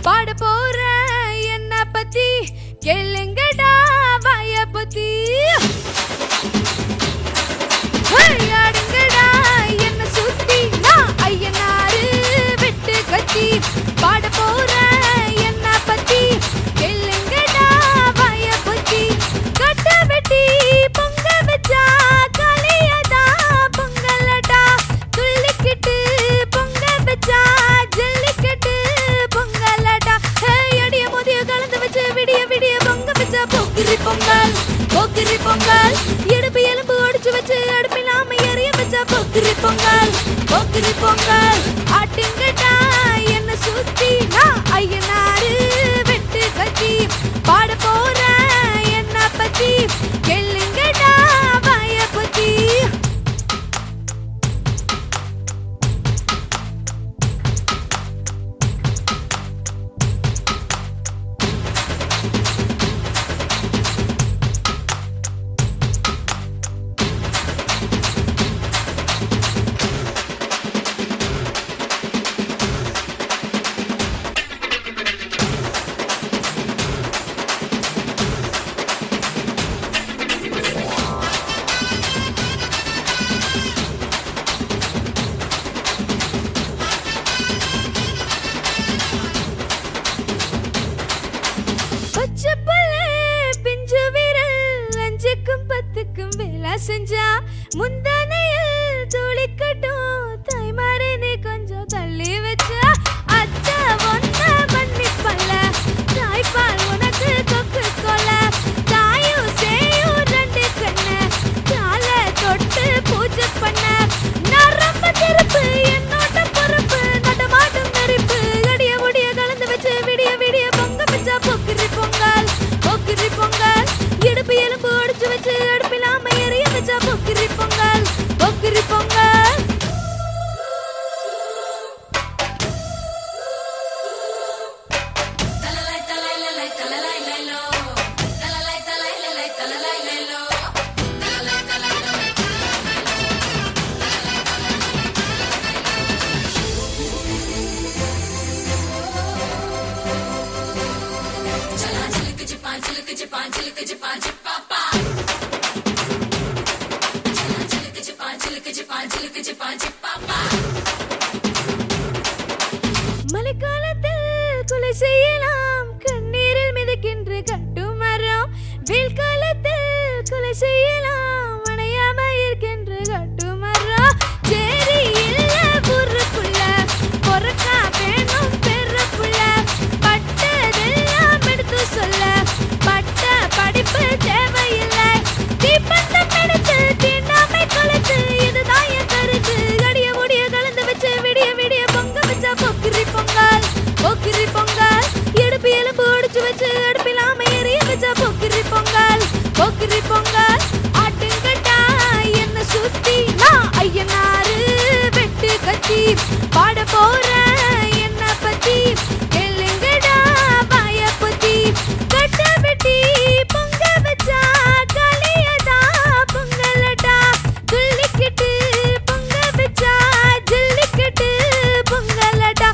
பாட போற என்ன பத்தி கேளுங்கடா வாய பத்தி ஆடுங்கடா என்ன சுத்தி நான் ஐயனாரு வெட்டு கத்தி பாட போற என்ன பத்தி கேளுங்கடா வாய பத்தி கட்ட வெட்டி பொங்க வச்சா காளியதா பொங்கலடா துள்ளிக்கிட்டு பொங்க வச்சா ஜல்லிக்கட்டு பொங்கலடா அடிய மோதிய கலந்து வச்சு விடிய விடிய பொங்க வச்சா போக்கிரி பொங்கல் போக்கிரி பொங்கல் இடுப்பு எலும்பு ஒடிச்சு வச்சு அடுப்பிலாம எறிய வச்சா போக்கிரி பொங்கல் போக்கிரி பொங்கல் ஆட்டுங்கடா என்ன சுத்தி நான் ஐயனாரு வெட்டு கத்தி பாட போற என்ன பத்தி கேளுங்கடா வாய பத்தி பிஞ்சு விரல் அஞ்சுக்கும் பத்துக்கும் வேலை செஞ்சா முந்தானையில் துளிக்கட்டும் தாய்மாரனே கொஞ்சம் தள்ளி வச்சா அத்த ஒன்ன மன்னிப்பல்ல தாய்ப்பால் உனக்கு கொக்கு கொல தாயும் சேயும் ரெண்டு கண்ணு கால தொட்டு பூஜை பண்ண நரம்ப திருப்பு என்னோட பொறுப்பு நடமாட்டம் நெருப்பு அடிய முடிய கலந்து வச்சு விடிய விடிய பொங்க வச்சா பொக்கிரி பொங்கல் போக்கிரி பொங்கல் இடுப்பு எலும்பு ஒடிச்சு வச்சு அடுப்பிலாம எறிய வச்சா போக்கிரி பொங்கல் போக்கிரி பொங்கல் மழைக்காலத்தில் கொலை செய்யலாம் கண்ணீரில் மிதக்கின்ற கட்டு மரம் வெயில் காலத்தில் கொலை செய்யலாம் அணையாம இருக்கின்ற கட்டு மரம் சேரி இல்ல ஊருக்குள்ள பொறக்கா வேணும் பெறப்புள்ள பட்டதெல்லாம் எடுத்து சொல்ல பட்ட படிப்பு தேவையில்லை தீப்பந்தம் எடுத்து தீண்டாமை கொலைத்து இதுதான் என் கருத்து அடிய முடிய கலந்து வச்சு விடிய விடிய பொங்க வச்சா போக்கிரி பொங்கல் போக்கிரி பொங்கல் இடுப்பு எலும்பு ஒடிச்சு வச்சு அடுப்பிலாம எறிய வச்சா போக்கிரி பொங்கல் போக்கிரி பொங்கல் ஆட்டுங்கட்டா என்ன சுத்தி நான் ஐயனாரு வெட்டு கத்தி பாட போற என்ன பத்தி கேளுங்கடா வாய பத்தி கட்ட வெட்டி பொங்க வச்சா காளியதா பொங்கலடா துள்ளிக்கிட்டு பொங்க வச்சா ஜல்லிக்கட்டு பொங்கலடா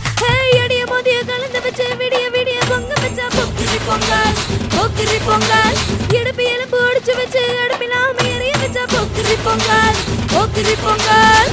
அடிய மோதிய கலந்து வச்சு விடிய விடிய பொங்க வச்சா போக்கிரி பொங்கல் போக்கிரி பொங்கல் இடுப்பு எலும்பு ஒடிச்சு வச்சு அடுப்பிலாம எறிய வச்சா போக்கிரி பொங்கல் போக்கிரி பொங்கல்